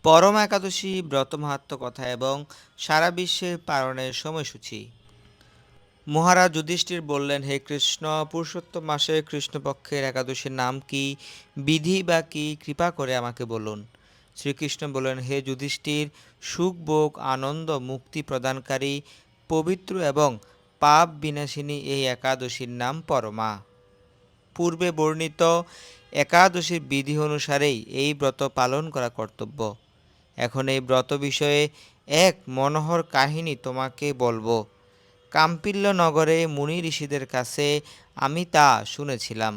পরম একাদশী ব্রত মাহাত্ম্য কথা এবং সারা বিশ্বের পালনের সময়সূচি। মহারাজ যুধিষ্ঠির বললেন, হে কৃষ্ণ, পুরুষোত্তম মাসে কৃষ্ণপক্ষের একাদশীর নাম কি, বিধি বা কি, কৃপা করে আমাকে বলুন। শ্রীকৃষ্ণ বললেন, হে যুধিষ্ঠির, সুখ ভোগ আনন্দ মুক্তি প্রদানকারী পবিত্র এবং পাপ বিনাশিনী এই একাদশীর নাম পরমা। পূর্বে বর্ণিত একাদশীর বিধি অনুসারেই এই ব্রত পালন করা কর্তব্য। এখন এই ব্রত বিষয়ে এক মনোহর কাহিনী তোমাকে বলবো। কাম্পিল্য নগরে মুনি ঋষিদের কাছে আমি তা শুনেছিলাম।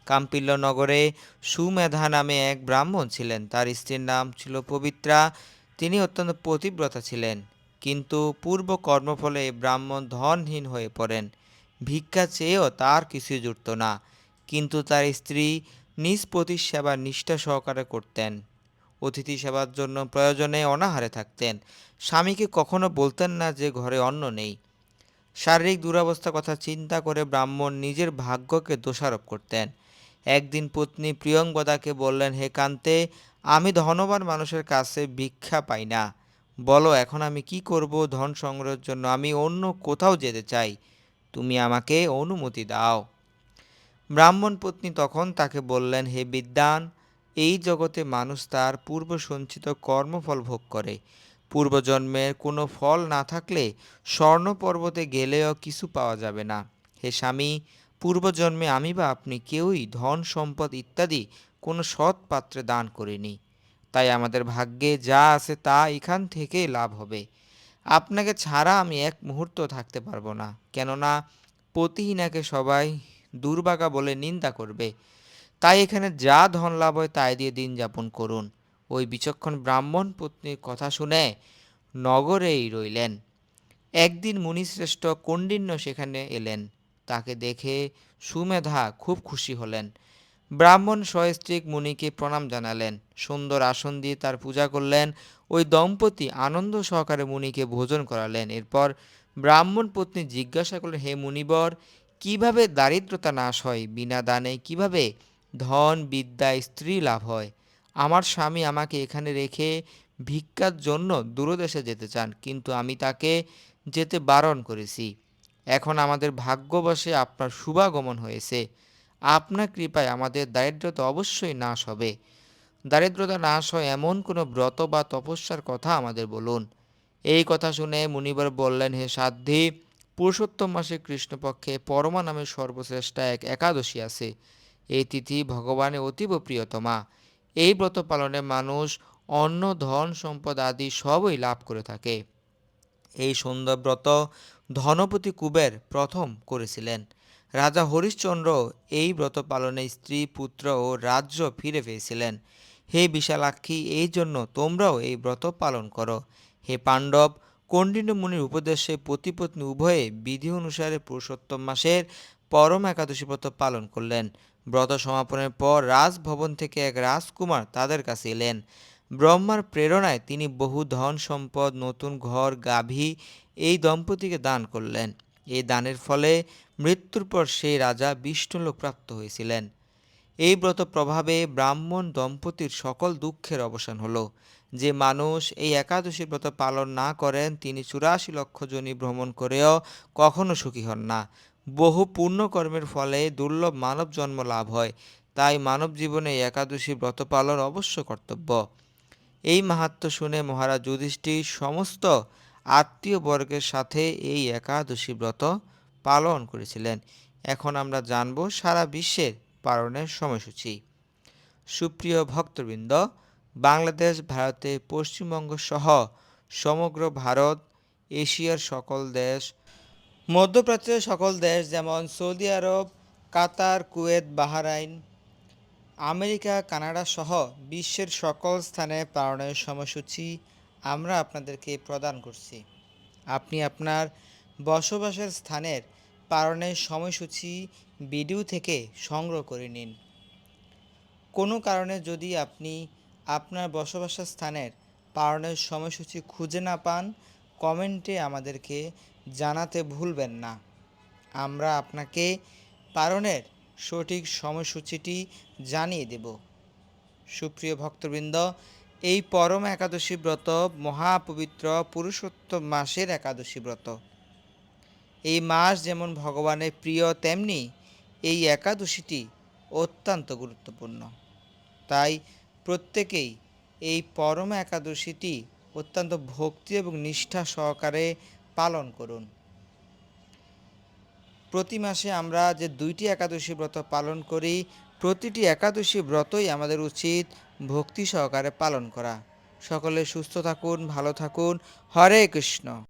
কাম্পিল্য নগরে সুমেধা নামে এক ব্রাহ্মণ ছিলেন। তার স্ত্রীর নাম ছিল পবিত্রা। তিনি অত্যন্ত পতিব্রতা ছিলেন, কিন্তু পূর্ব কর্মফলে এই ব্রাহ্মণ ধনহীন হয়ে পড়েন। ভিক্ষা চেয়েও তার কিছুই জুটত না, কিন্তু তার স্ত্রী নিজ পতির সেবা নিষ্ঠা সহকারে করতেন। অতিথি সেবার জন্য প্রয়োজনে অনাহারে থাকতেন। স্বামীকে কখনো বলতেন না যে ঘরে অন্ন নেই। শারীরিক দুরবস্থার কথা চিন্তা করে ব্রাহ্মণ নিজের ভাগ্যকে দোষারোপ করতেন। একদিন পত্নী প্রিয়ঙ্বদাকে বললেন, হে কান্তে, আমি ধনবান মানুষের কাছে ভিক্ষা পাই না। বলো এখন আমি কি করব? ধন সংগ্রহের জন্য আমি অন্য কোথাও যেতে চাই, তুমি আমাকে অনুমতি দাও। ব্রাহ্মণ পত্নী তখন তাকে বললেন, হে বিদ্বান, এই জগতে মানুষ তার পূর্ব সঞ্চিত কর্মফল ভোগ করে। পূর্বজন্মের কোনো ফল না থাকলে স্বর্ণ পর্বতে গেলেও কিছু পাওয়া যাবে না। হে স্বামী, পূর্বজন্মে আমি বা আপনি কেউই ধন সম্পদ ইত্যাদি কোনো সৎ পাত্রে দান করিনি। তাই আমাদের ভাগ্যে যা আছে তা এখান থেকেই লাভ হবে। আপনাকে ছাড়া আমি এক মুহূর্ত থাকতে পারবো না, কেননা পতিহীনাকে সবাই দুর্ভাগা বলে নিন্দা করবে। তাই এখানে যা ধন লাভ হয় তাই দিয়ে দিন যাপন করুন। ওই বিচক্ষণ ব্রাহ্মণ পত্নীর কথা শুনে নগরেই রইলেন। একদিন মুনিশ্রেষ্ঠ কৌণ্ডিন্য সেখানে এলেন। তাকে দেখে সুমেধা খুব খুশি হলেন। ব্রাহ্মণ সস্ত্রীক মুনিকে প্রণাম জানালেন, সুন্দর আসন দিয়ে তার পূজা করলেন। ওই দম্পতি আনন্দ সহকারে মুনিকে ভোজন করালেন। এরপর ব্রাহ্মণ পত্নী জিজ্ঞাসা করলেন, হে মুনিবর, কিভাবে দারিদ্রতা নাশ হয়? বিনা দানে কিভাবে ধন বিদ্যা স্ত্রী লাভ হয়? আমার স্বামী আমাকে এখানে রেখে ভিক্ষার জন্য দূরদেশে যেতে চান, কিন্তু আমি তাকে যেতে বারণ করেছি। এখন আমাদের ভাগ্যবশে আপনার শুভাগমন হয়েছে। আপনার কৃপায় আমাদের দারিদ্রতা অবশ্যই নাশ হবে। দারিদ্রতা নাশ হয় এমন কোনো ব্রত বা তপস্যার কথা আমাদের বলুন। এই কথা শুনে মুনিবর বললেন, হে সাধ্বী, পুরুষোত্তম মাসে কৃষ্ণপক্ষে পরমা নামে সর্বশ্রেষ্ঠ এক একাদশী আছে। এই তিথি ভগবানের অতীব প্রিয়তমা। এই ব্রত পালনে মানুষ অন্ন ধন সম্পদ আদি সবই লাভ করে থাকে। এই সুন্দর ব্রত ধনপতি কুবের প্রথম করেছিলেন। রাজা হরিশ্চন্দ্র এই ব্রত পালনে স্ত্রী পুত্র ও রাজ্য ফিরে পেয়েছিলেন। হে বিশালাক্ষী, এই জন্য তোমরাও এই ব্রত পালন করো। হে পাণ্ডব, কৌণ্ডিন্য মুনির উপদেশে পতিপত্নী উভয়ে বিধি অনুসারে পুরুষোত্তম মাসের পরম একাদশী ব্রত পালন করলেন। ব্রত সমাপনের পর রাজভবন থেকে এক রাজকুমার তাদের কাছে এলেন। ব্রহ্মার প্রেরণায় তিনি বহু ধন সম্পদ, নতুন ঘর, গাভী এই দম্পতিকে দান করলেন। এই দানের ফলে মৃত্যুর পর সেই রাজা বিষ্ণুলোক প্রাপ্ত হয়েছিলেন। এই ব্রত প্রভাবে ব্রাহ্মণ দম্পতির সকল দুঃখের অবসান হলো। যে মানুষ এই একাদশী ব্রত পালন না করেন তিনি 84 লক্ষ যোনি ভ্রমণ করেও কখনো সুখী হন না। বহু পুণ্যকর্মের ফলে দুর্লভ মানব জন্ম লাভ হয়। তাই মানব জীবনে এই একাদশী ব্রত পালন অবশ্য কর্তব্য। এই মাহাত্ম্য শুনে মহারাজ যুধিষ্ঠির সমস্ত আত্মীয় বর্গের সাথে এই একাদশী ব্রত পালন করেছিলেন। এখন আমরা জানব সারা বিশ্বের পালনের সময়সূচি। সুপ্রিয় ভক্তবৃন্দ, বাংলাদেশ, ভারতে পশ্চিমবঙ্গ সহ সমগ্র ভারত, এশিয়ার সকল দেশ, মধ্যপ্রাচ্যের সকল দেশ যেমন সৌদি আরব, কাতার, কুয়েত, বাহরাইন, আমেরিকা, কানাডা সহ বিশ্বের সকল স্থানে পালনের সময়সূচি আমরা আপনাদেরকে প্রদান করছি। আপনি আপনার বসবাসের স্থানের পালনের সময়সূচি ভিডিও থেকে সংগ্রহ করে নিন। কোনো কারণে যদি আপনি আপনার বসবাসের স্থানের পালনের সময়সূচি খুঁজে না পান, কমেন্টে আমাদেরকে জানাতে ভুলবেন না। আমরা আপনাকে পালনের সঠিক সময়সূচিটি জানিয়ে দেব। সুপ্রিয় ভক্তবৃন্দ, এই পরম একাদশী ব্রত মহাপবিত্র পুরুষোত্তম মাসের একাদশী ব্রত। এই মাস যেমন ভগবানের প্রিয়, তেমনি এই একাদশীটি অত্যন্ত গুরুত্বপূর্ণ। তাই প্রত্যেকেই এই পরম একাদশীটি অত্যন্ত ভক্তি এবং নিষ্ঠা সহকারে পালন করুন। প্রতি মাসে আমরা যে 2টি একাদশী ব্রত পালন করি, প্রতিটি একাদশী ব্রতই আমাদের উচিত ভক্তি সহকারে পালন করা। সকলে সুস্থ থাকুন, ভালো থাকুন। হরে কৃষ্ণ।